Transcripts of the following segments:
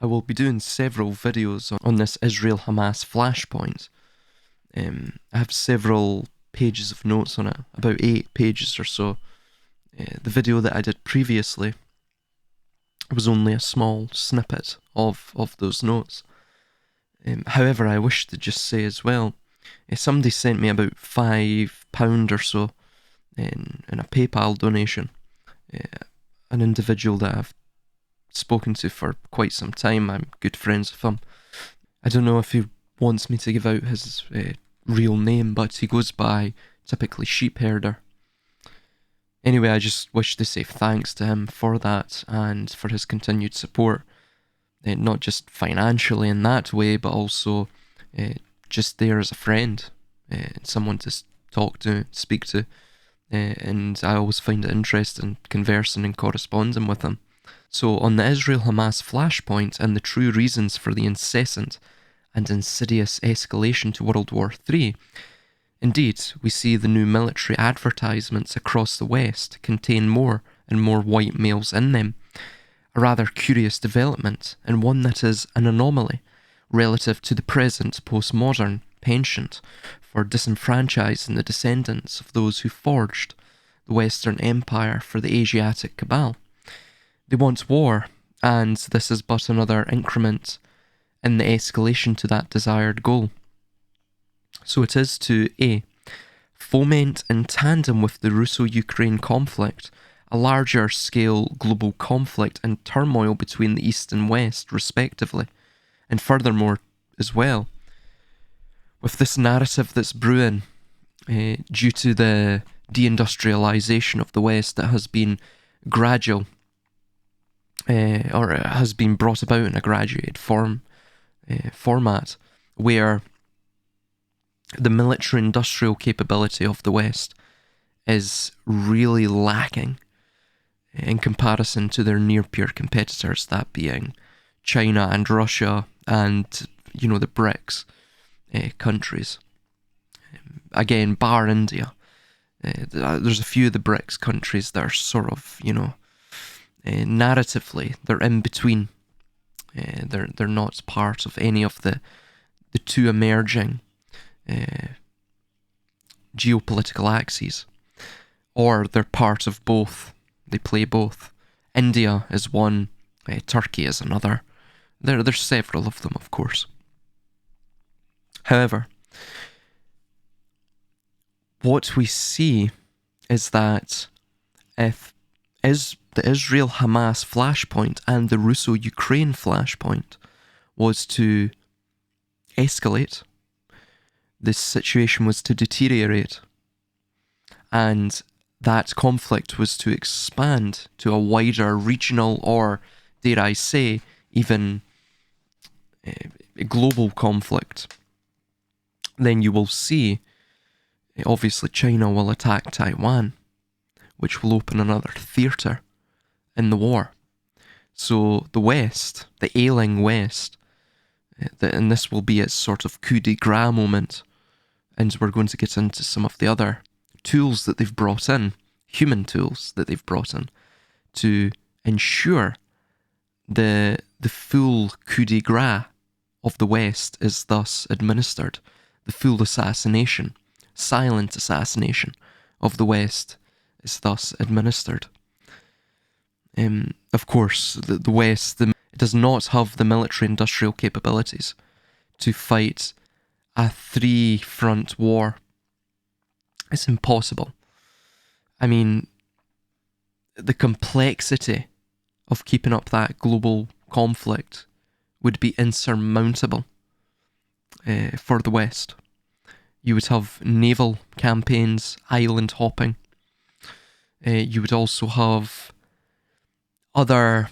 I will be doing several videos on this Israel-Hamas flashpoint. I have several pages of notes on it, about 8 pages or so. The video that I did previously was only a small snippet of those notes. However, I wish to just say as well, somebody sent me about £5 or so in a PayPal donation. An individual that I've spoken to for quite some time. I'm good friends with him. I don't know if he wants me to give out his real name, but he goes by typically sheep herder. Anyway, I just wish to say thanks to him for that and for his continued support, not just financially in that way, but also just there as a friend, someone to talk to, speak to, and I always find it interesting conversing and corresponding with him. So on the Israel-Hamas flashpoint and the true reasons for the incessant and insidious escalation to World War III, indeed, we see the new military advertisements across the West contain more and more white males in them, a rather curious development and one that is an anomaly relative to the present postmodern penchant for disenfranchising the descendants of those who forged the Western Empire for the Asiatic cabal. They want war, and this is but another increment in the escalation to that desired goal. So it is to A. Foment in tandem with the Russo-Ukraine conflict, a larger scale global conflict and turmoil between the East and West, respectively, and furthermore as well, with this narrative that's brewing due to the deindustrialization of the West that has been gradual, or it has been brought about in a graduated format, where the military-industrial capability of the West is really lacking in comparison to their near-peer competitors, that being China and Russia and, the BRICS countries. Again, bar India. There's a few of the BRICS countries that are sort of, narratively, they're in between. They're not part of any of the two emerging geopolitical axes, or they're part of both. They play both. India is one, Turkey is another. There's several of them, of course. However, what we see is that if the Israel-Hamas flashpoint and the Russo-Ukraine flashpoint was to escalate, this situation was to deteriorate, and that conflict was to expand to a wider regional, or dare I say, even a global conflict, then you will see, obviously China will attack Taiwan, which will open another theatre in the war. So the West, the ailing West, and this will be its sort of coup de grace moment, and we're going to get into some of the other tools that they've brought in, human tools that they've brought in, to ensure the full coup de grace of the West is thus administered. The full assassination, silent assassination of the West is thus administered. Of course, the West it does not have the military-industrial capabilities to fight a 3-front war. It's impossible. I mean, the complexity of keeping up that global conflict would be insurmountable for the West. You would have naval campaigns, island hopping. You would also have other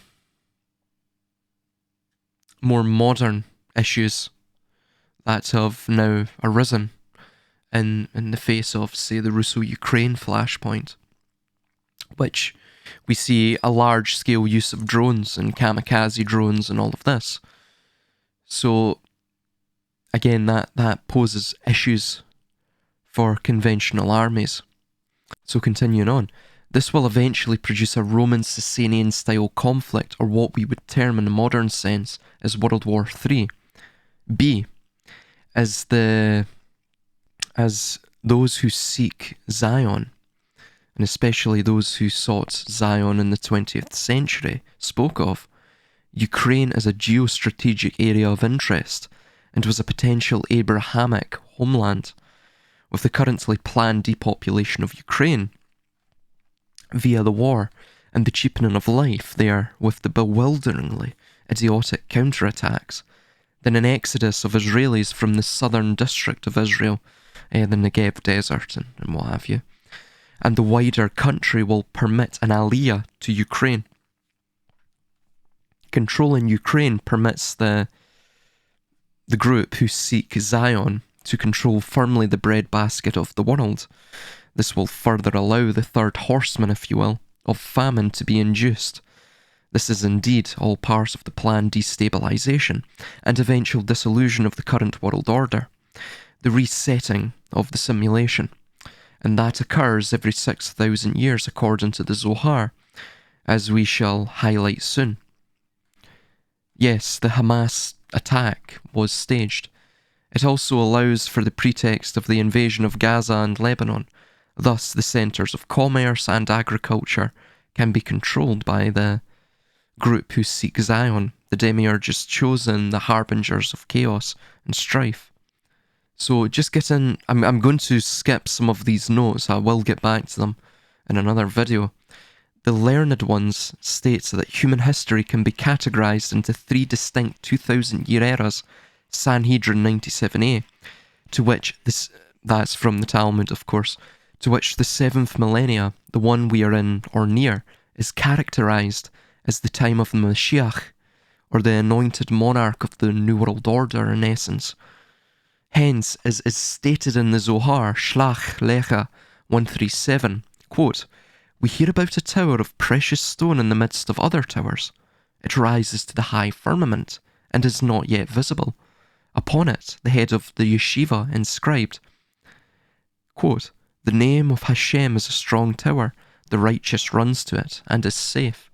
more modern issues that have now arisen in the face of, say, the Russo-Ukraine flashpoint, which we see a large-scale use of drones and kamikaze drones and all of this. So, again, that poses issues for conventional armies. So continuing on, This will eventually produce a Roman-Sasanian-style conflict, or what we would term in a modern sense as World War III. B. As those who seek Zion, and especially those who sought Zion in the 20th century, spoke of, Ukraine as a geostrategic area of interest and was a potential Abrahamic homeland. With the currently planned depopulation of Ukraine via the war and the cheapening of life there with the bewilderingly idiotic counterattacks, then an exodus of Israelis from the southern district of Israel, the Negev desert and what have you, and the wider country will permit an aliyah to Ukraine. Controlling Ukraine permits the group who seek Zion to control firmly the breadbasket of the world. This will further allow the third horseman, if you will, of famine to be induced. This is indeed all part of the planned destabilisation and eventual dissolution of the current world order, the resetting of the simulation, and that occurs every 6,000 years according to the Zohar, as we shall highlight soon. Yes, the Hamas attack was staged. It also allows for the pretext of the invasion of Gaza and Lebanon. Thus, the centres of commerce and agriculture can be controlled by the group who seek Zion, the demiurges chosen, the harbingers of chaos and strife. So just get in, I'm going to skip some of these notes, I will get back to them in another video. The learned ones states that human history can be categorised into 3 distinct 2,000-year eras, Sanhedrin 97a, to which that's from the Talmud, of course, to which the 7th millennia, the one we are in or near, is characterised as the time of the Mashiach, or the anointed monarch of the New World Order in essence. Hence, as is stated in the Zohar, Shlach Lecha 137, quote, "We hear about a tower of precious stone in the midst of other towers. It rises to the high firmament, and is not yet visible. Upon it, the head of the yeshiva inscribed, quote, the name of Hashem is a strong tower, the righteous runs to it, and is safe.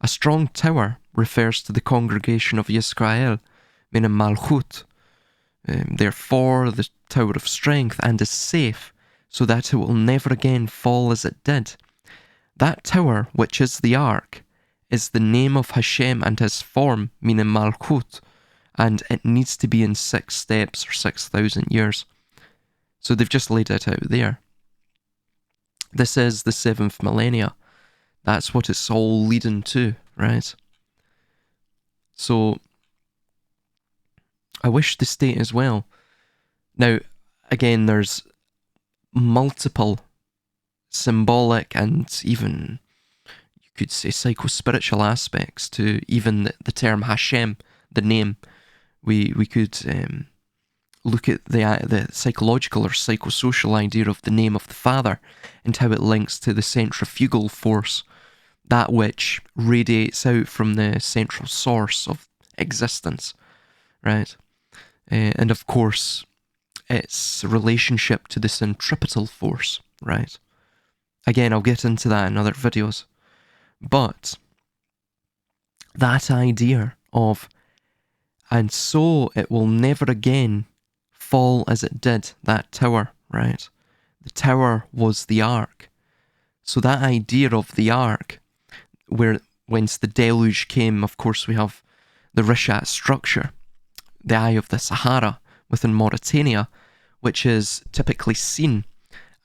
A strong tower refers to the congregation of Yisrael, meaning Malchut, therefore the tower of strength, and is safe, so that it will never again fall as it did. That tower, which is the ark, is the name of Hashem and his form, meaning Malchut, and it needs to be in 6 steps or 6,000 years. So they've just laid it out there. This is the 7th millennia. That's what it's all leading to, right? So I wish to state as well. Now, again, there's multiple symbolic and even, you could say, psycho-spiritual aspects to even the term Hashem, the name. We could look at the psychological or psychosocial idea of the name of the Father and how it links to the centrifugal force, that which radiates out from the central source of existence, right? And of course, its relationship to the centripetal force, right? Again, I'll get into that in other videos. But that idea of, and so it will never again fall as it did, that tower, right? The tower was the ark. So that idea of the ark, whence the deluge came, of course we have the Rishat structure, the Eye of the Sahara within Mauritania, which is typically seen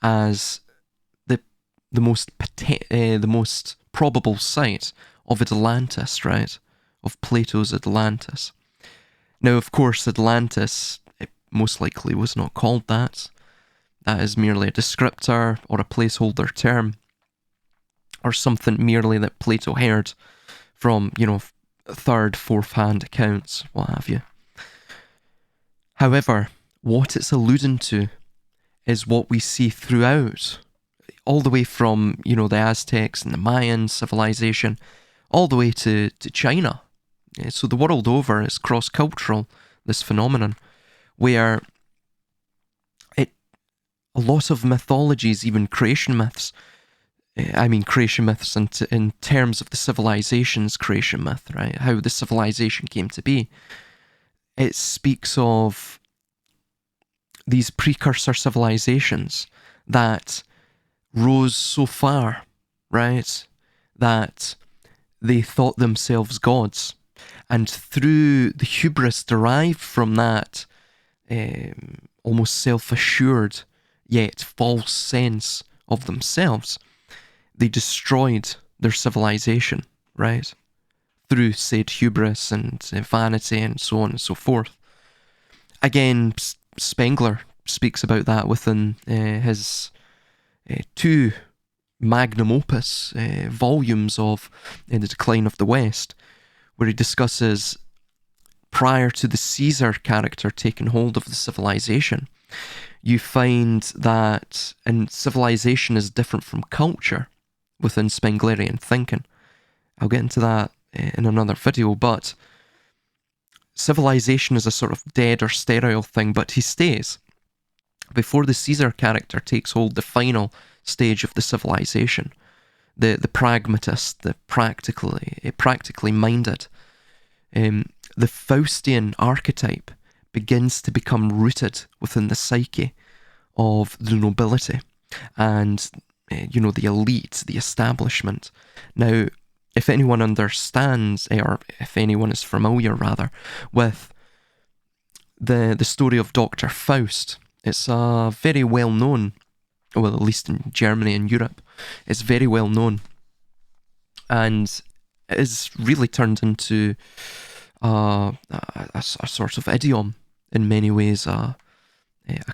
as the most probable site of Atlantis, right? Of Plato's Atlantis. Now, of course, Atlantis, it most likely was not called that. That is merely a descriptor or a placeholder term, or something merely that Plato heard from, third, fourth-hand accounts, what have you. However, what it's alluding to is what we see throughout, all the way from, the Aztecs and the Mayan civilization, all the way to China. So the world over is cross-cultural, this phenomenon, where a lot of mythologies, even creation myths, creation myths in terms of the civilization's creation myth, right? How the civilization came to be. It speaks of these precursor civilizations that rose so far, right, that they thought themselves gods. And through the hubris derived from that almost self-assured yet false sense of themselves, they destroyed their civilization, right? Through said hubris and vanity and so on and so forth. Again, Spengler speaks about that within his two magnum opus volumes of The Decline of the West, where he discusses prior to the Caesar character taking hold of the civilization, you find that and civilization is different from culture within Spenglerian thinking. I'll get into that in another video, but civilization is a sort of dead or sterile thing, but he stays. Before the Caesar character takes hold, the final stage of the civilization, the pragmatist, the practically minded, the Faustian archetype begins to become rooted within the psyche of the nobility and, the elite, the establishment. Now, if anyone understands, or if anyone is familiar, rather, with the story of Dr. Faust, it's a very well known, well, at least in Germany and Europe, it's very well known, and it is really turned into a sort of idiom in many ways, a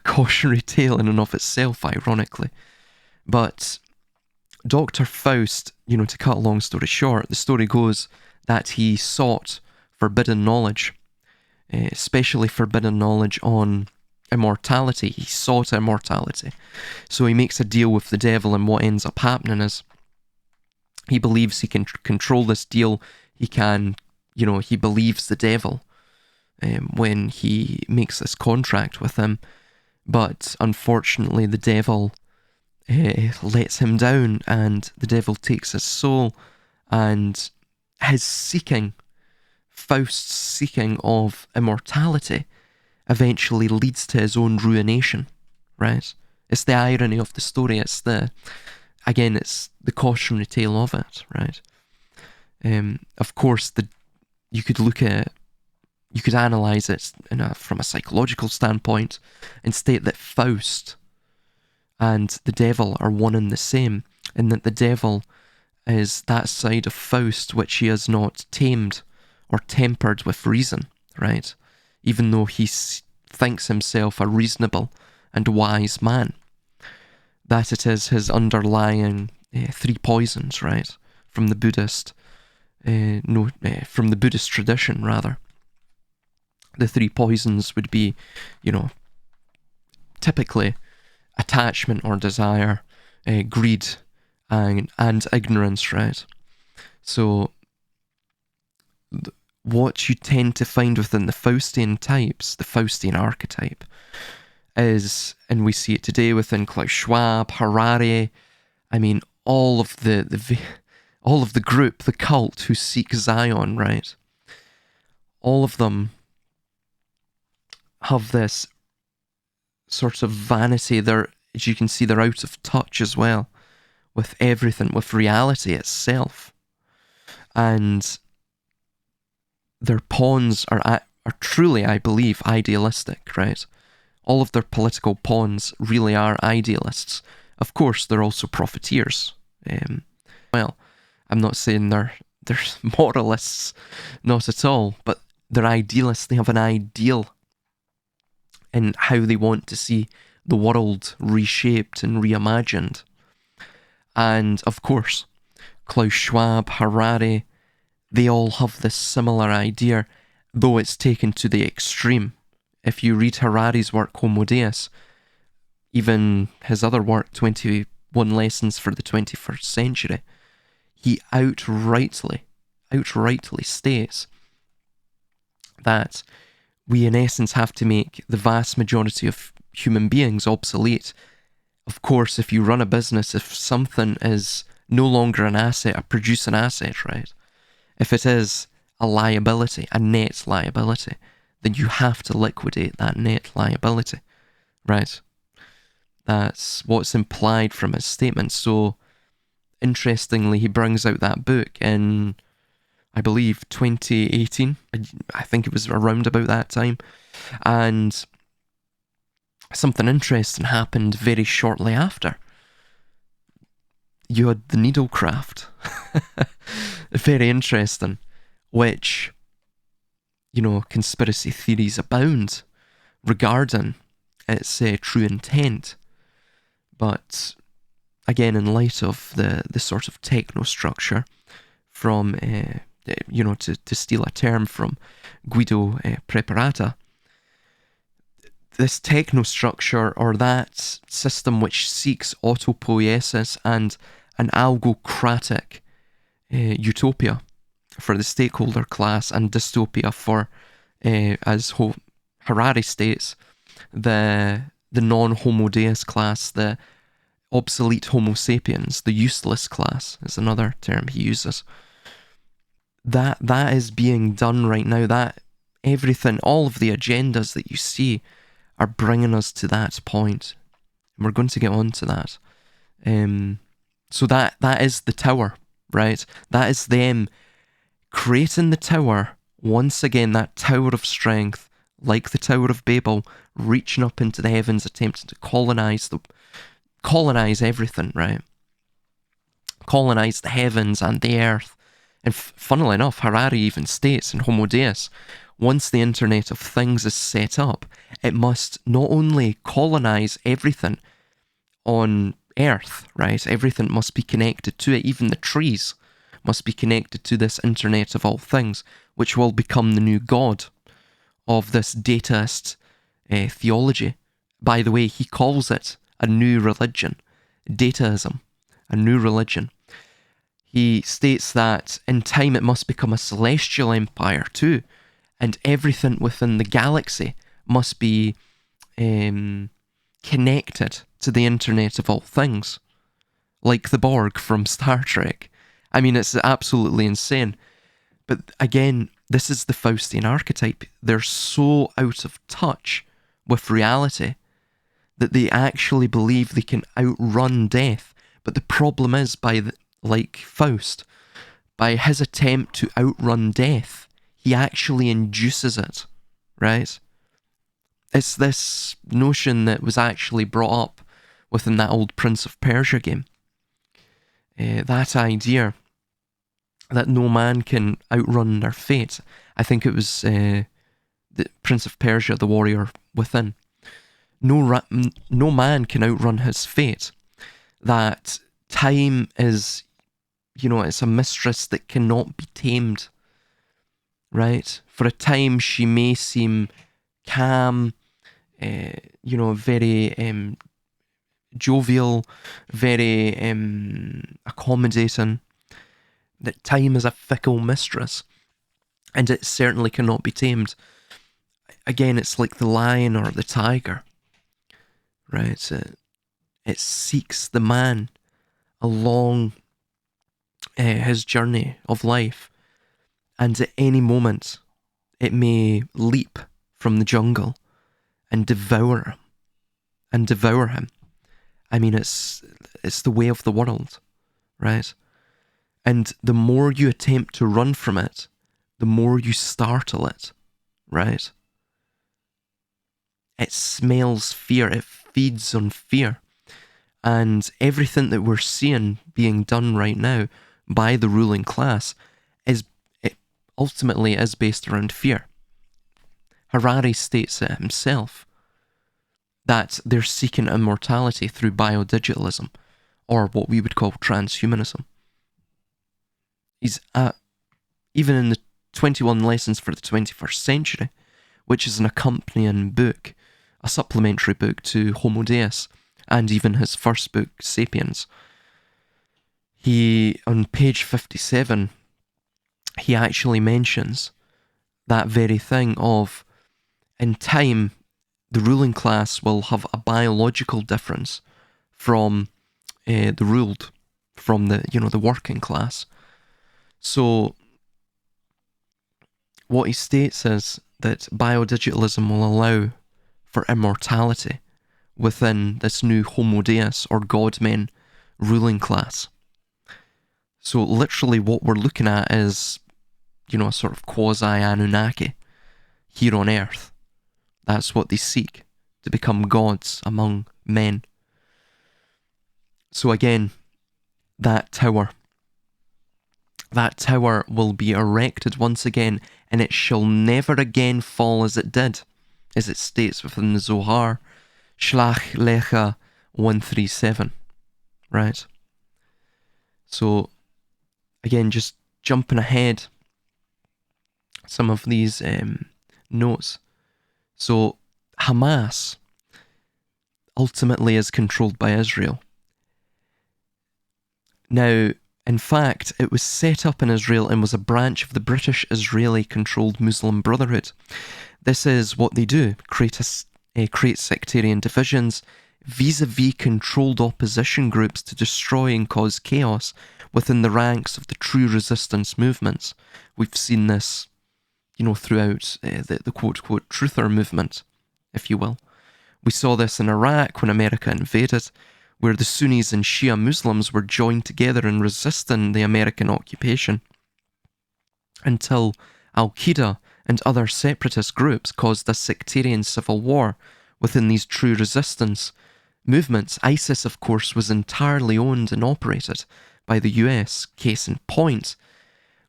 cautionary tale in and of itself, ironically. But Dr. Faust, to cut a long story short, the story goes that he sought forbidden knowledge, especially forbidden knowledge on immortality. He sought immortality. So he makes a deal with the devil, and what ends up happening is he believes he can control this deal. He can, he believes the devil when he makes this contract with him. But unfortunately, the devil lets him down, and the devil takes his soul, and his seeking, Faust's seeking of immortality, eventually leads to his own ruination, right? It's the irony of the story. It's the cautionary tale of it, right? Of course, you could analyze it from a psychological standpoint and state that Faust and the devil are one and the same, and that the devil is that side of Faust which he has not tamed or tempered with reason, right? Even though he thinks himself a reasonable and wise man, that it is his underlying three poisons, right? From the Buddhist, from the Buddhist tradition, rather. The three poisons would be, typically attachment or desire, greed, and ignorance, right? So what you tend to find within the Faustian types, the Faustian archetype, is, and we see it today within Klaus Schwab, Harari, all of the group, the cult who seek Zion, right? All of them have this sort of vanity. As you can see, they're out of touch as well with everything, with reality itself. And their pawns are truly, I believe, idealistic, right? All of their political pawns really are idealists. Of course, they're also profiteers. I'm not saying they're moralists, not at all, but they're idealists. They have an ideal in how they want to see the world reshaped and reimagined. And of course, Klaus Schwab, Harari, they all have this similar idea, though it's taken to the extreme. If you read Harari's work, Homo Deus, even his other work, 21 Lessons for the 21st Century, he outrightly states that we in essence have to make the vast majority of human beings obsolete Of course, if you run a business, if something is no longer an asset, a producing asset, right? If it is a liability, a net liability, then you have to liquidate that net liability, right? That's what's implied from his statement. So, interestingly, he brings out that book in, I believe, 2018. I think it was around about that time. And something interesting happened very shortly after. You had the needlecraft. Very interesting. Which, conspiracy theories abound regarding its true intent. But again, in light of the sort of technostructure from, to steal a term from Guido Preparata, this technostructure, or that system which seeks autopoiesis and an algocratic utopia for the stakeholder class and dystopia for, as Harari states, the non-homo deus class, the obsolete homo sapiens, the useless class is another term he uses. That is being done right now. That everything, all of the agendas that you see are bringing us to that point. And we're going to get on to that. So that is the tower, right? That is them creating the tower, once again, that tower of strength, like the Tower of Babel, reaching up into the heavens, attempting to colonize everything, right? Colonize the heavens and the earth. And funnily enough, Harari even states in Homo Deus, once the Internet of Things is set up, it must not only colonize everything on Earth, right? Everything must be connected to it. Even the trees must be connected to this Internet of all things, which will become the new god of this dataist theology. By the way, he calls it a new religion, dataism, a new religion. He states that in time it must become a celestial empire too, and everything within the galaxy must be connected to the Internet of all things, like the Borg from Star Trek. I mean, it's absolutely insane. But again, this is the Faustian archetype. They're so out of touch with reality that they actually believe they can outrun death. But the problem is, like Faust, by his attempt to outrun death, he actually induces it, right? It's this notion that was actually brought up within that old Prince of Persia game. That idea that no man can outrun their fate. I think it was the Prince of Persia, the warrior within. No man can outrun his fate. That time is, it's a mistress that cannot be tamed, right? For a time, she may seem calm, very jovial, very accommodating. That time is a fickle mistress, and it certainly cannot be tamed. Again, it's like the lion or the tiger, right? It seeks the man along his journey of life, and at any moment it may leap from the jungle and devour him. I mean, it's the way of the world, right? And the more you attempt to run from it, the more you startle it, right? It smells fear, it feeds on fear. And everything that we're seeing being done right now by the ruling class ultimately is based around fear. Harari states it himself, that they're seeking immortality through biodigitalism, or what we would call transhumanism. He's even in the 21 Lessons for the 21st Century, which is an accompanying book, a supplementary book to Homo Deus, and even his first book, Sapiens. He, on page 57, he actually mentions that very thing of, in time, the ruling class will have a biological difference from the ruled, from the working class. So what he states is that biodigitalism will allow for immortality within this new Homo Deus, or God-men, ruling class. So literally what we're looking at is, a sort of quasi-Anunnaki here on Earth. That's what they seek, to become gods among men. So again, that tower will be erected once again, and it shall never again fall as it did, as it states within the Zohar, Shlach Lecha 137, right? So, again, just jumping ahead, some of these notes. So, Hamas ultimately is controlled by Israel. Now, in fact, it was set up in Israel and was a branch of the British Israeli-controlled Muslim Brotherhood. This is what they do, create sectarian divisions vis-a-vis controlled opposition groups to destroy and cause chaos within the ranks of the true resistance movements. We've seen this, throughout the quote-unquote truther movement, if you will. We saw this in Iraq when America invaded, where the Sunnis and Shia Muslims were joined together in resisting the American occupation, until Al-Qaeda and other separatist groups caused a sectarian civil war within these true resistance movements. ISIS, of course, was entirely owned and operated by the US. Case in point,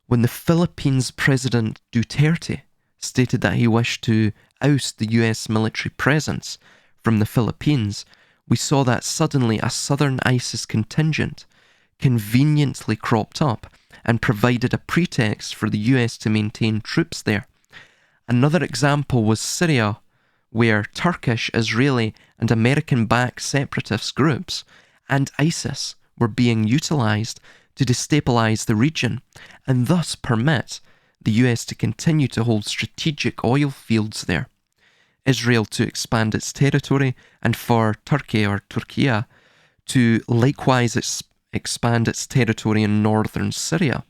when the Philippines President Duterte stated that he wished to oust the US military presence from the Philippines, we saw that suddenly a southern ISIS contingent conveniently cropped up and provided a pretext for the US to maintain troops there. Another example was Syria, where Turkish, Israeli and American-backed separatist groups and ISIS were being utilised to destabilise the region and thus permit the US to continue to hold strategic oil fields there. Israel to expand its territory, and for Turkey or Turkiye to likewise expand its territory in northern Syria.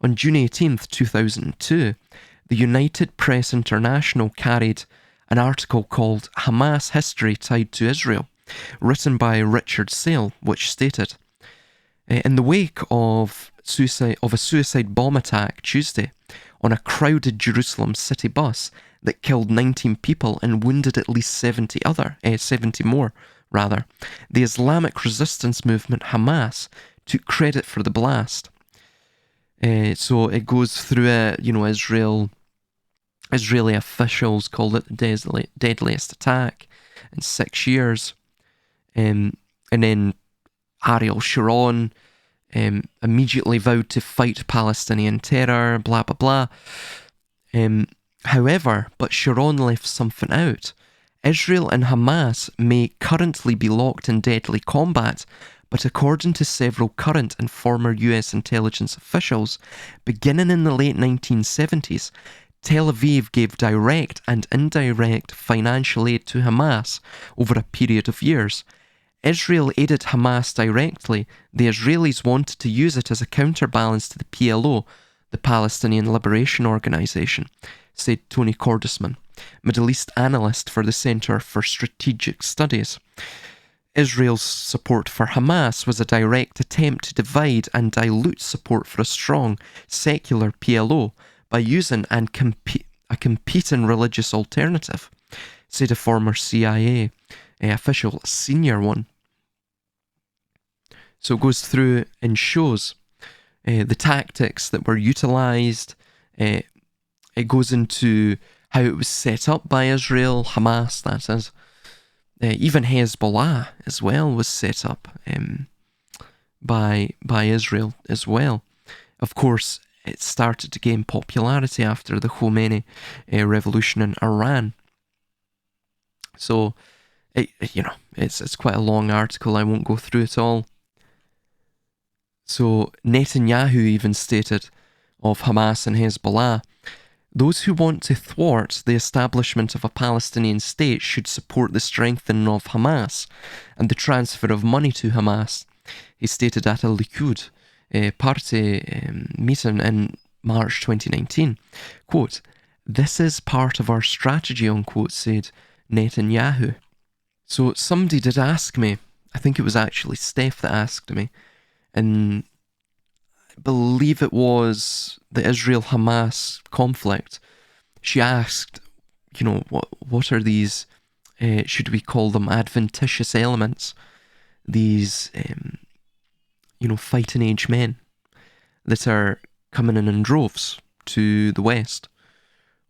On June 18th, 2002, the United Press International carried an article called Hamas History Tied to Israel, written by Richard Sale, which stated, in the wake of a suicide bomb attack Tuesday on a crowded Jerusalem city bus that killed 19 people and wounded at least 70 more, the Islamic resistance movement Hamas took credit for the blast. So it goes through it, Israeli officials called it the deadliest attack in 6 years. And then Ariel Sharon immediately vowed to fight Palestinian terror, blah, blah, blah. However, but Sharon left something out. Israel and Hamas may currently be locked in deadly combat, but according to several current and former US intelligence officials, beginning in the late 1970s, Tel Aviv gave direct and indirect financial aid to Hamas over a period of years. Israel aided Hamas directly. The Israelis wanted to use it as a counterbalance to the PLO, the Palestinian Liberation Organization, said Tony Cordesman, Middle East analyst for the Center for Strategic Studies. Israel's support for Hamas was a direct attempt to divide and dilute support for a strong, secular PLO by using a competing religious alternative, said a former CIA official, senior one. So it goes through and shows the tactics that were utilised. It goes into how it was set up by Israel, Hamas, that is. Even Hezbollah as well was set up by Israel as well. Of course, it started to gain popularity after the Khomeini revolution in Iran. So, it's quite a long article. I won't go through it all. So Netanyahu even stated of Hamas and Hezbollah, Those who want to thwart the establishment of a Palestinian state should support the strengthening of Hamas and the transfer of money to Hamas, he stated at a Likud party meeting in March 2019. Quote, "This is part of our strategy," unquote, said Netanyahu. So somebody did ask me, I think it was actually Steph that asked me, and I believe it was the Israel-Hamas conflict. She asked, what are these, should we call them adventitious elements? These, fighting age men that are coming in droves to the West.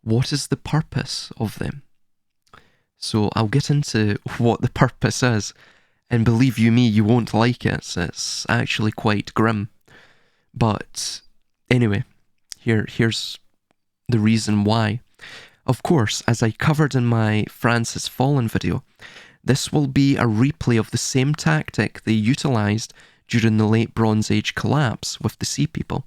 What is the purpose of them? So I'll get into what the purpose is, and believe you me, you won't like it. It's actually quite grim. But anyway, here's the reason why. Of course, as I covered in my Francis Fallen video, this will be a replay of the same tactic they utilised during the late Bronze Age collapse with the Sea People,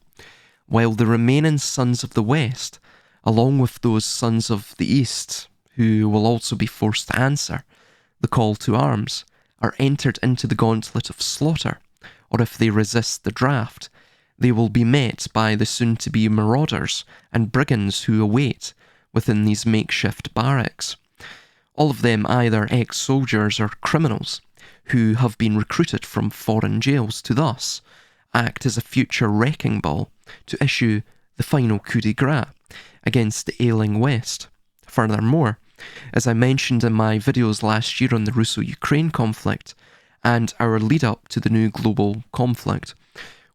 while the remaining sons of the West, along with those sons of the East, who will also be forced to answer the call to arms, are entered into the gauntlet of slaughter, or if they resist the draft, they will be met by the soon-to-be marauders and brigands who await within these makeshift barracks. All of them either ex-soldiers or criminals who have been recruited from foreign jails to thus act as a future wrecking ball to issue the final coup de grace against the ailing West. Furthermore, as I mentioned in my videos last year on the Russo-Ukraine conflict and our lead-up to the new global conflict,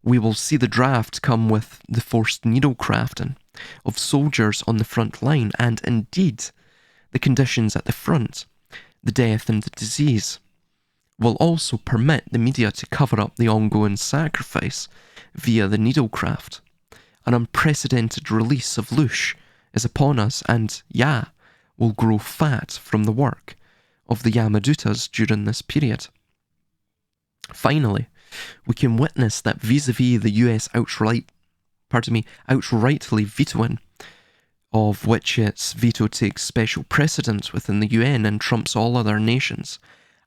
we will see the draft come with the forced needle crafting of soldiers on the front line and indeed the conditions at the front, the death and the disease, will also permit the media to cover up the ongoing sacrifice via the needlecraft. An unprecedented release of loosh is upon us, and Yah will grow fat from the work of the Yamadutas during this period. Finally, we can witness that vis-a-vis the US outrightly vetoing, of which its veto takes special precedence within the UN and trumps all other nations,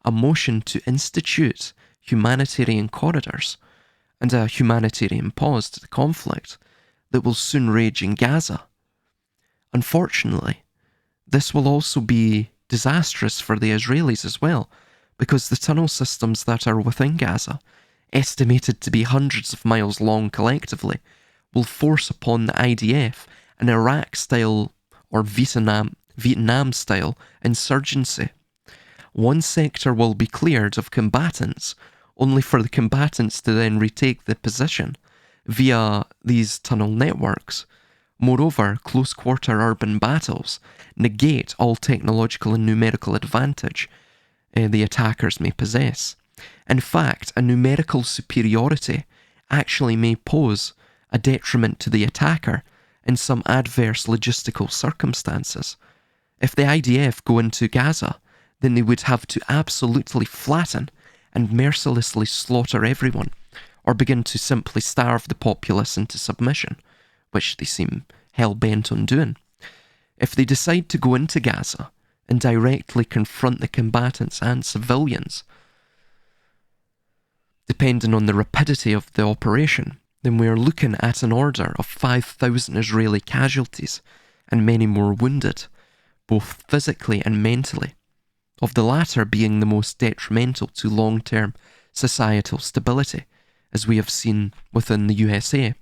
a motion to institute humanitarian corridors and a humanitarian pause to the conflict that will soon rage in Gaza. Unfortunately, this will also be disastrous for the Israelis as well, because the tunnel systems that are within Gaza, estimated to be hundreds of miles long collectively, will force upon the IDF an Iraq-style or Vietnam-style insurgency. One sector will be cleared of combatants, only for the combatants to then retake the position via these tunnel networks. Moreover, close-quarter urban battles negate all technological and numerical advantage the attackers may possess. In fact, a numerical superiority actually may pose a detriment to the attacker in some adverse logistical circumstances. If the IDF go into Gaza, then they would have to absolutely flatten and mercilessly slaughter everyone, or begin to simply starve the populace into submission, which they seem hell-bent on doing. If they decide to go into Gaza and directly confront the combatants and civilians, depending on the rapidity of the operation, then we are looking at an order of 5,000 Israeli casualties and many more wounded, both physically and mentally, of the latter being the most detrimental to long-term societal stability, as we have seen within the USA.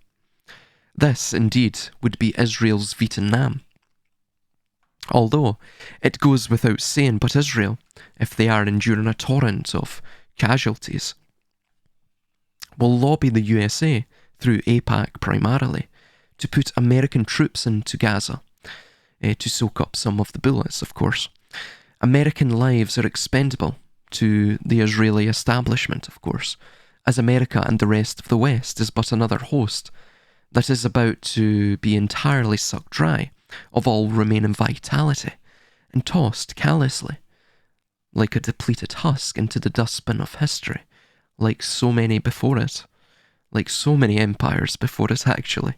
This, indeed, would be Israel's Vietnam. Although, it goes without saying, but Israel, if they are enduring a torrent of casualties, will lobby the USA, through AIPAC primarily, to put American troops into Gaza, to soak up some of the bullets, of course. American lives are expendable to the Israeli establishment, of course, as America and the rest of the West is but another host that is about to be entirely sucked dry of all remaining vitality and tossed callously, like a depleted husk, into the dustbin of history, like so many before it, like so many empires before it actually.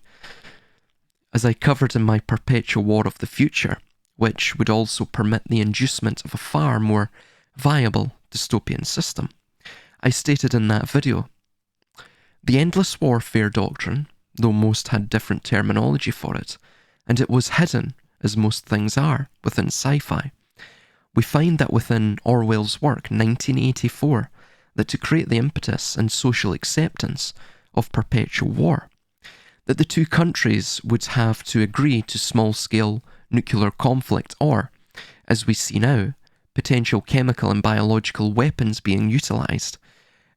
as I covered in my Perpetual War of the Future, which would also permit the inducement of a far more viable dystopian system. I stated in that video, the endless warfare doctrine, though most had different terminology for it, and it was hidden, as most things are, within sci-fi. We find that within Orwell's work, 1984, that to create the impetus and social acceptance of perpetual war, that the two countries would have to agree to small-scale nuclear conflict or, as we see now, potential chemical and biological weapons being utilised.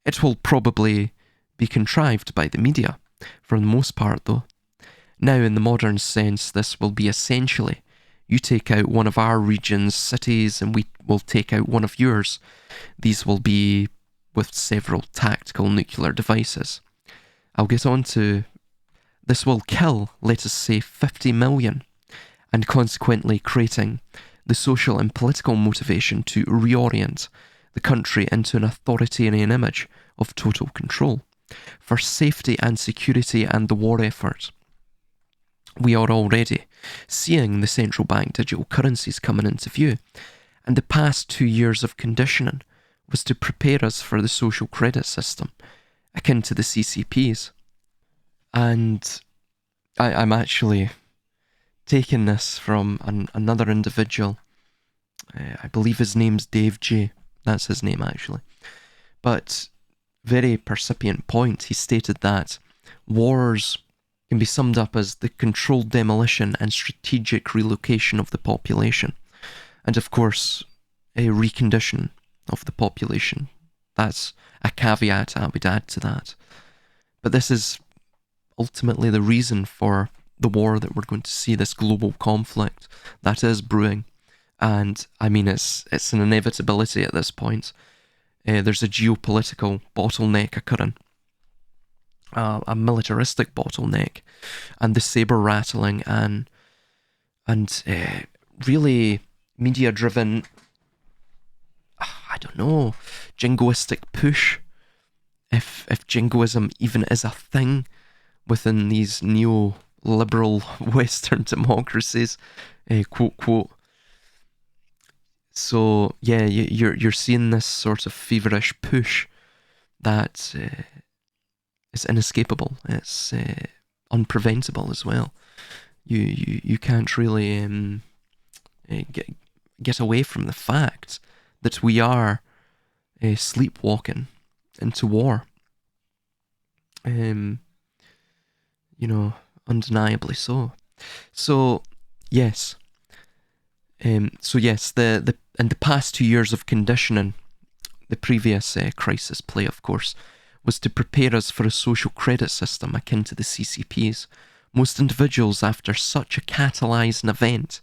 It will probably be contrived by the media, for the most part though. Now in the modern sense, this will be essentially, you take out one of our region's cities and we will take out one of yours. These will be with several tactical nuclear devices. I'll get on to, this will kill, let us say, 50 million, and consequently creating the social and political motivation to reorient the country into an authoritarian image of total control for safety and security and the war effort. We are already seeing the central bank digital currencies coming into view, and the past 2 years of conditioning was to prepare us for the social credit system, akin to the CCPs. And I'm actually taking this from another individual. I believe his name's Dave J. That's his name, actually. But very percipient point, he stated that wars can be summed up as the controlled demolition and strategic relocation of the population. And of course, a recondition of the population. That's a caveat I would add to that. But this is ultimately the reason for the war that we're going to see, this global conflict that is brewing. And I mean, it's an inevitability at this point. There's a geopolitical bottleneck occurring, a militaristic bottleneck, and the saber rattling and really media-driven, I don't know, jingoistic push, if jingoism even is a thing within these neo-liberal Western democracies, quote quote. So yeah, you're seeing this sort of feverish push that is inescapable. It's unpreventable as well. You can't really get away from the fact that we are sleepwalking into war. Undeniably so. So yes. The in the past 2 years of conditioning, the previous crisis play, of course, was to prepare us for a social credit system akin to the CCPs. Most individuals, after such a catalysing event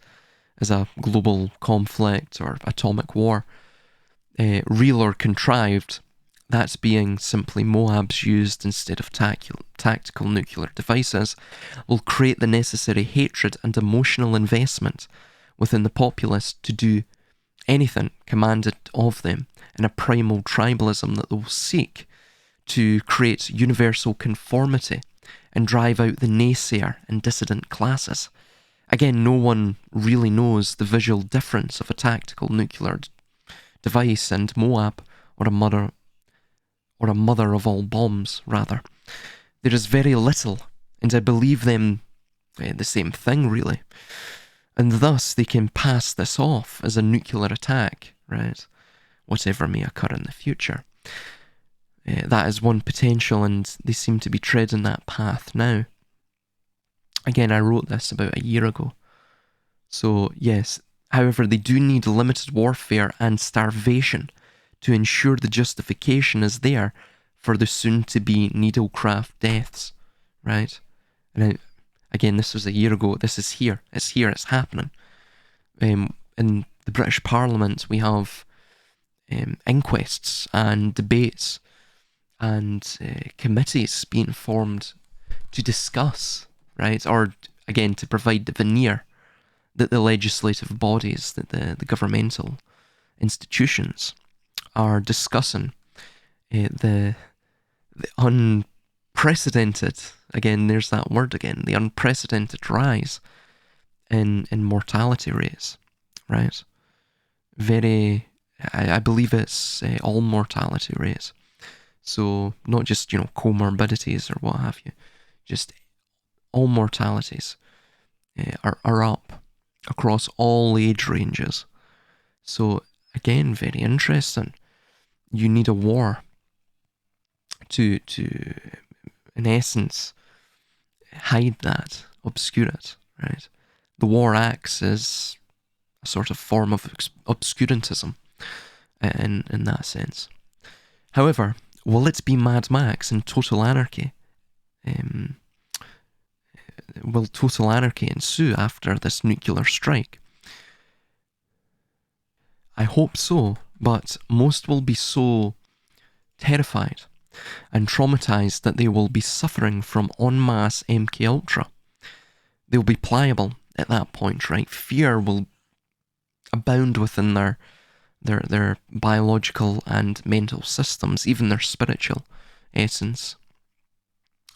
as a global conflict or atomic war, real or contrived, that's being simply MOABs used instead of tactical nuclear devices, will create the necessary hatred and emotional investment within the populace to do anything commanded of them in a primal tribalism that will seek to create universal conformity and drive out the naysayer and dissident classes. Again, no one really knows the visual difference of a tactical nuclear device and MOAB, or a mother of all bombs, rather. There is very little, and I believe them the same thing, really. And thus they can pass this off as a nuclear attack, right? Whatever may occur in the future. That is one potential, and they seem to be treading that path now. Again, I wrote this about a year ago. So, yes, however, they do need limited warfare and starvation to ensure the justification is there for the soon-to-be needlecraft deaths, right? And again, this was a year ago. This is here. It's here. It's happening. In the British Parliament, we have inquests and debates and committees being formed to discuss, right? Or, again, to provide the veneer that the legislative bodies, that the governmental institutions are discussing the unprecedented, again, there's that word again, the unprecedented rise in mortality rates, right? Very, I believe it's all mortality rates. So not just, comorbidities or what have you, just all mortalities are up across all age ranges. So again, very interesting. You need a war to in essence hide that, obscure it, right? The war acts as a sort of form of obscurantism in that sense. However, will it be Mad Max and total anarchy? Will total anarchy ensue after this nuclear strike? I hope so, but most will be so terrified and traumatized that they will be suffering from en masse MKUltra. They'll be pliable at that point, right? Fear will abound within their biological and mental systems, even their spiritual essence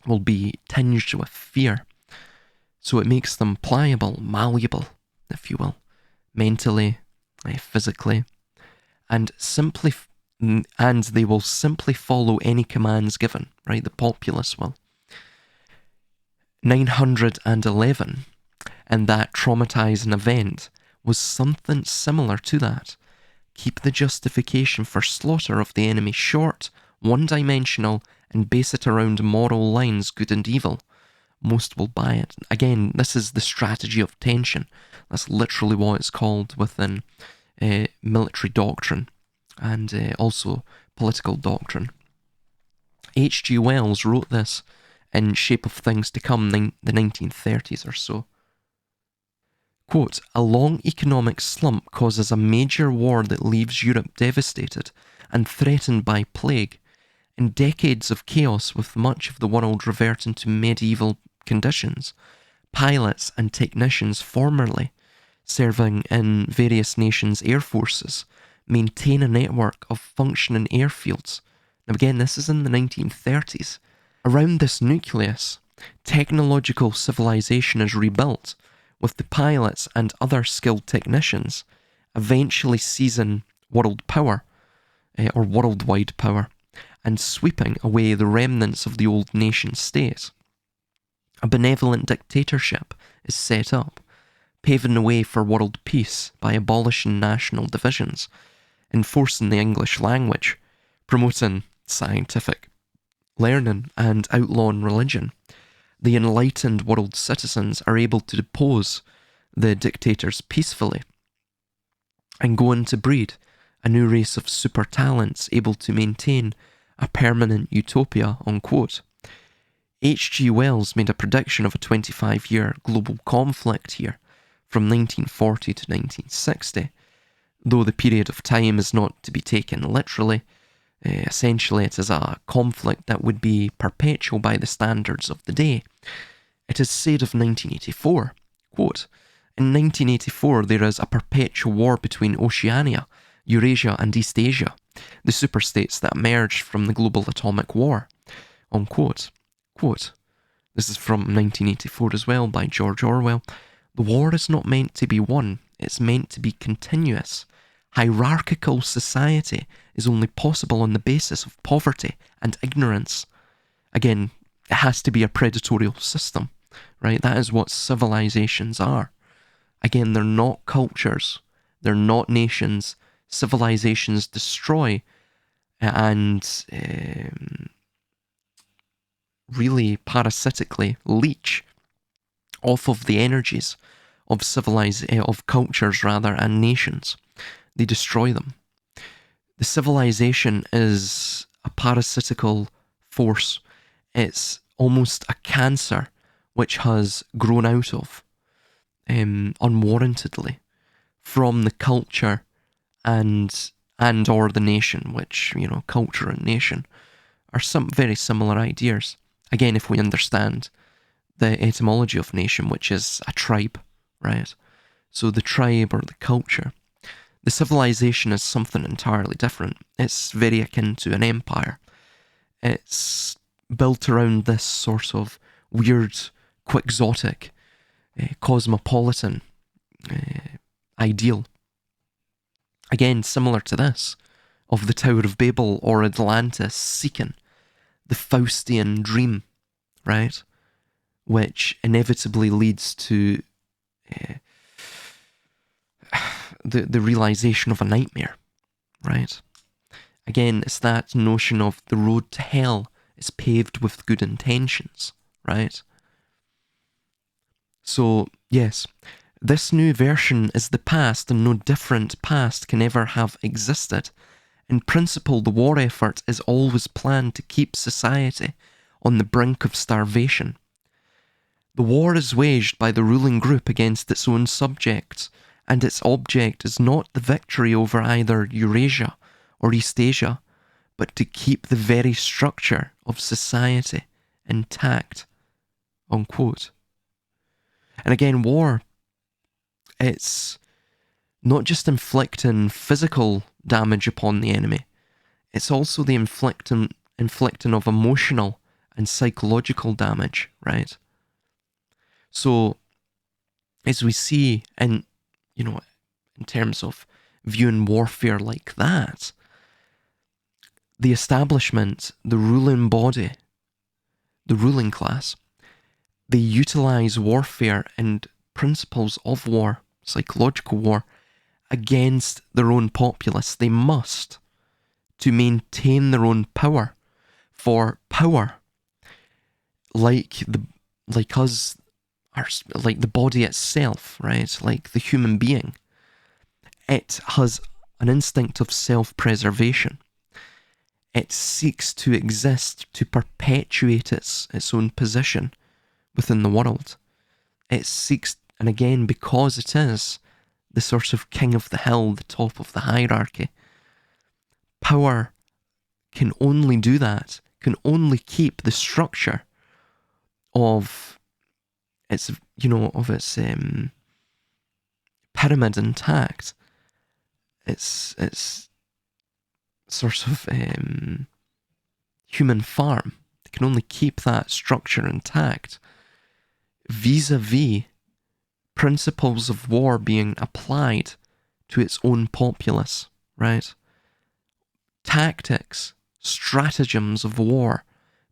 will be tinged with fear. So it makes them pliable, malleable, if you will, mentally, physically, and they will simply follow any commands given, right? The populace will. 911 and that traumatizing event was something similar to that. Keep the justification for slaughter of the enemy short, one-dimensional, and base it around moral lines, good and evil. Most will buy it. Again, this is the strategy of tension. That's literally what it's called within military doctrine and also political doctrine. H.G. Wells wrote this in Shape of Things to Come, the 1930s or so. Quote, a long economic slump causes a major war that leaves Europe devastated and threatened by plague. In decades of chaos with much of the world reverting to medieval conditions, pilots and technicians formerly serving in various nations' air forces maintain a network of functioning airfields. Now again, this is in the 1930s. Around this nucleus, technological civilization is rebuilt, with the pilots and other skilled technicians eventually seizing world power, or worldwide power, and sweeping away the remnants of the old nation state. A benevolent dictatorship is set up, paving the way for world peace by abolishing national divisions, enforcing the English language, promoting scientific learning, and outlawing religion. The enlightened world citizens are able to depose the dictators peacefully and go on to breed a new race of super talents able to maintain a permanent utopia, unquote. H.G. Wells made a prediction of a 25-year global conflict here from 1940 to 1960, though the period of time is not to be taken literally. Essentially, it is a conflict that would be perpetual by the standards of the day. It is said of 1984, quote, in 1984 there is a perpetual war between Oceania, Eurasia and East Asia, the superstates that emerged from the global atomic war, unquote. Quote, this is from 1984 as well by George Orwell. The war is not meant to be won, it's meant to be continuous. Hierarchical society is only possible on the basis of poverty and ignorance. Again, it has to be a predatory system, right? That is what civilizations are. Again, they're not cultures. They're not nations. Civilizations destroy and really parasitically leech off of the energies of cultures rather, and nations. They destroy them. The civilization is a parasitical force. It's almost a cancer which has grown out of, unwarrantedly, from the culture and or the nation, which, culture and nation are some very similar ideas. Again, if we understand the etymology of nation, which is a tribe, right? So the tribe or the culture. The civilization is something entirely different. It's very akin to an empire. It's built around this sort of weird, quixotic, cosmopolitan ideal. Again, similar to this, of the Tower of Babel or Atlantis seeking the Faustian dream, right? Which inevitably leads to the realization of a nightmare, right? Again, it's that notion of the road to hell is paved with good intentions, right? So, yes, this new version is the past, and no different past can ever have existed. In principle, the war effort is always planned to keep society on the brink of starvation. The war is waged by the ruling group against its own subjects, and its object is not the victory over either Eurasia or East Asia, but to keep the very structure of society intact, unquote. And again, war, it's not just inflicting physical damage upon the enemy, it's also the inflicting of emotional and psychological damage, right? So, as we see in terms of viewing warfare like that, the establishment, the ruling body, the ruling class, they utilize warfare and principles of war, psychological war, against their own populace. They must, to maintain their own power. For power, like us, like the body itself, right? Like the human being, it has an instinct of self-preservation. It seeks to exist, to perpetuate its own position within the world. It seeks, and again, because it is the sort of king of the hill, the top of the hierarchy, power can only do that, can only keep the structure of its, pyramid intact. Its sort of human farm. They can only keep that structure intact vis-a-vis principles of war being applied to its own populace, right? Tactics, stratagems of war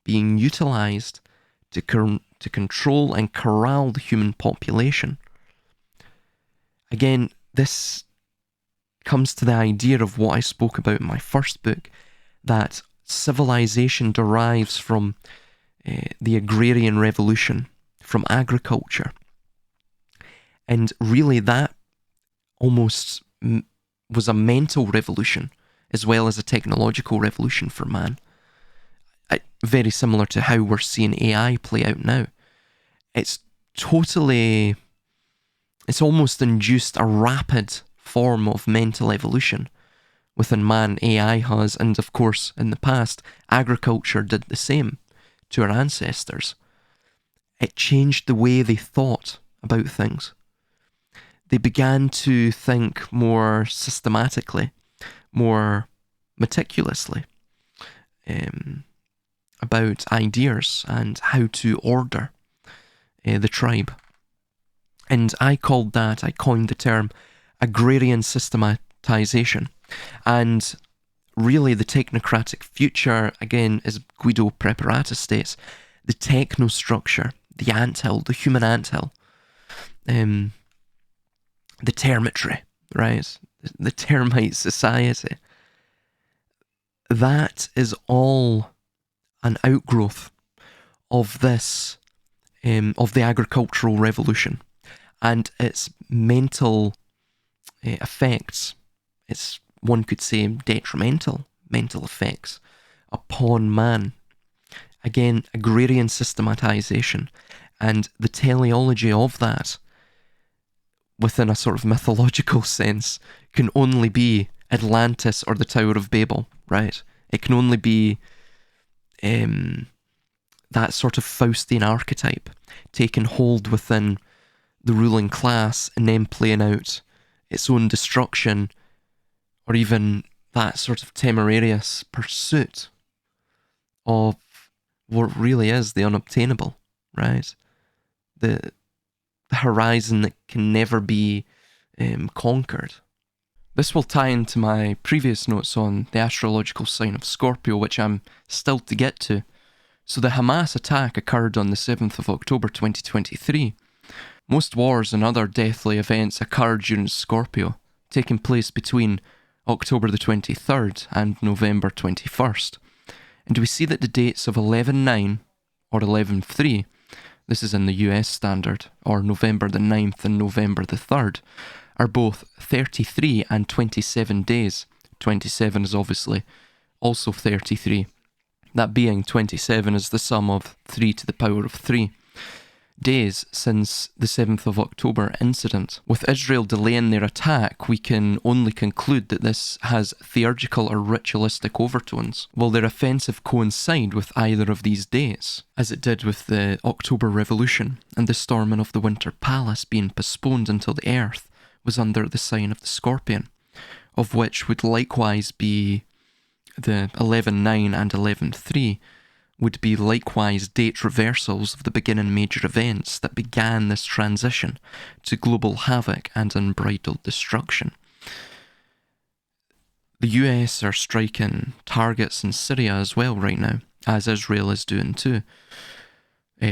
being utilized to control and corral the human population. Again, this comes to the idea of what I spoke about in my first book, that civilization derives from the agrarian revolution, from agriculture. And really that almost was a mental revolution as well as a technological revolution for man. Very similar to how we're seeing AI play out now. It's almost induced a rapid form of mental evolution within man. AI has, and of course in the past, agriculture did the same to our ancestors. It changed the way they thought about things. They began to think more systematically, more meticulously about ideas and how to order the tribe. And I coined the term agrarian systematization. And really the technocratic future, again, as Guido Preparata states, the technostructure, the anthill, the human anthill, the termitry, right? The termite society. That is all an outgrowth of this, of the agricultural revolution and its mental effects. It's, one could say, detrimental mental effects upon man. Again, agrarian systematization and the teleology of that within a sort of mythological sense can only be Atlantis or the Tower of Babel, right? It can only be that sort of Faustian archetype taking hold within the ruling class and then playing out its own destruction, or even that sort of temerarious pursuit of what really is the unobtainable, right? The horizon that can never be conquered. This will tie into my previous notes on the astrological sign of Scorpio, which I'm still to get to. So the Hamas attack occurred on the 7th of October 2023. Most wars and other deathly events occurred during Scorpio, taking place between October the 23rd and November 21st. And we see that the dates of 11/9 or 11/3, this is in the US standard, or November the 9th and November the 3rd, are both 33 and 27 days. 27 is obviously also 33. That being 27 is the sum of 3 to the power of 3 days since the 7th of October incident. With Israel delaying their attack, we can only conclude that this has theurgical or ritualistic overtones. Will their offensive coincide with either of these days, as it did with the October Revolution and the storming of the Winter Palace being postponed until the Earth was under the sign of the Scorpion, of which would likewise be the 11/9 and 11/3 would be likewise date reversals of the beginning major events that began this transition to global havoc and unbridled destruction. The US are striking targets in Syria as well right now, as Israel is doing too,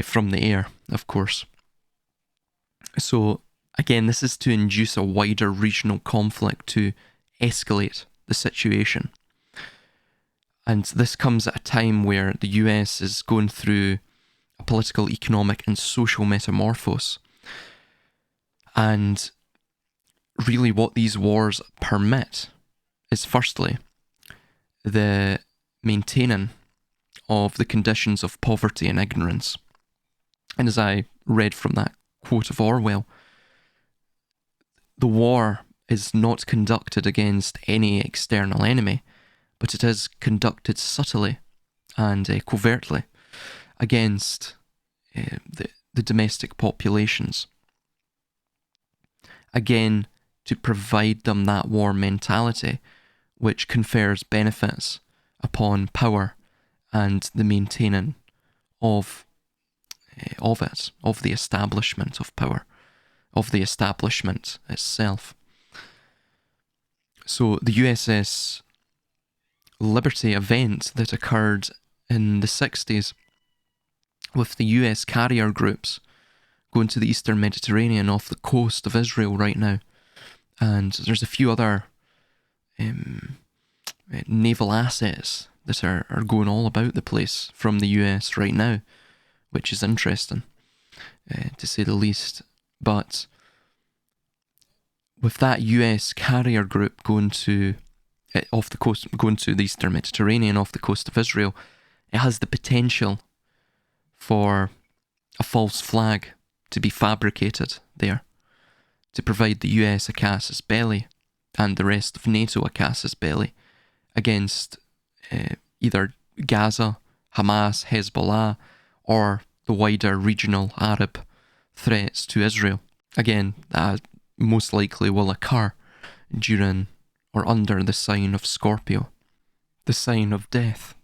from the air, of course. So again, this is to induce a wider regional conflict to escalate the situation. And this comes at a time where the US is going through a political, economic, and social metamorphose. And really what these wars permit is firstly the maintaining of the conditions of poverty and ignorance. And as I read from that quote of Orwell, the war is not conducted against any external enemy, but it is conducted subtly and covertly against the domestic populations. Again, to provide them that war mentality which confers benefits upon power and the maintaining of it, of the establishment of power, of the establishment itself. So the USS Liberty event that occurred in the 60s with the US carrier groups going to the Eastern Mediterranean off the coast of Israel right now. And there's a few other naval assets that are going all about the place from the US right now, which is interesting, to say the least. But with that US carrier group going to off the coast, going to the Eastern Mediterranean off the coast of Israel, it has the potential for a false flag to be fabricated there to provide the US a casus belli and the rest of NATO a casus belli against either Gaza, Hamas, Hezbollah, or the wider regional Arab threats to Israel. Again, that most likely will occur during or under the sign of Scorpio, the sign of death.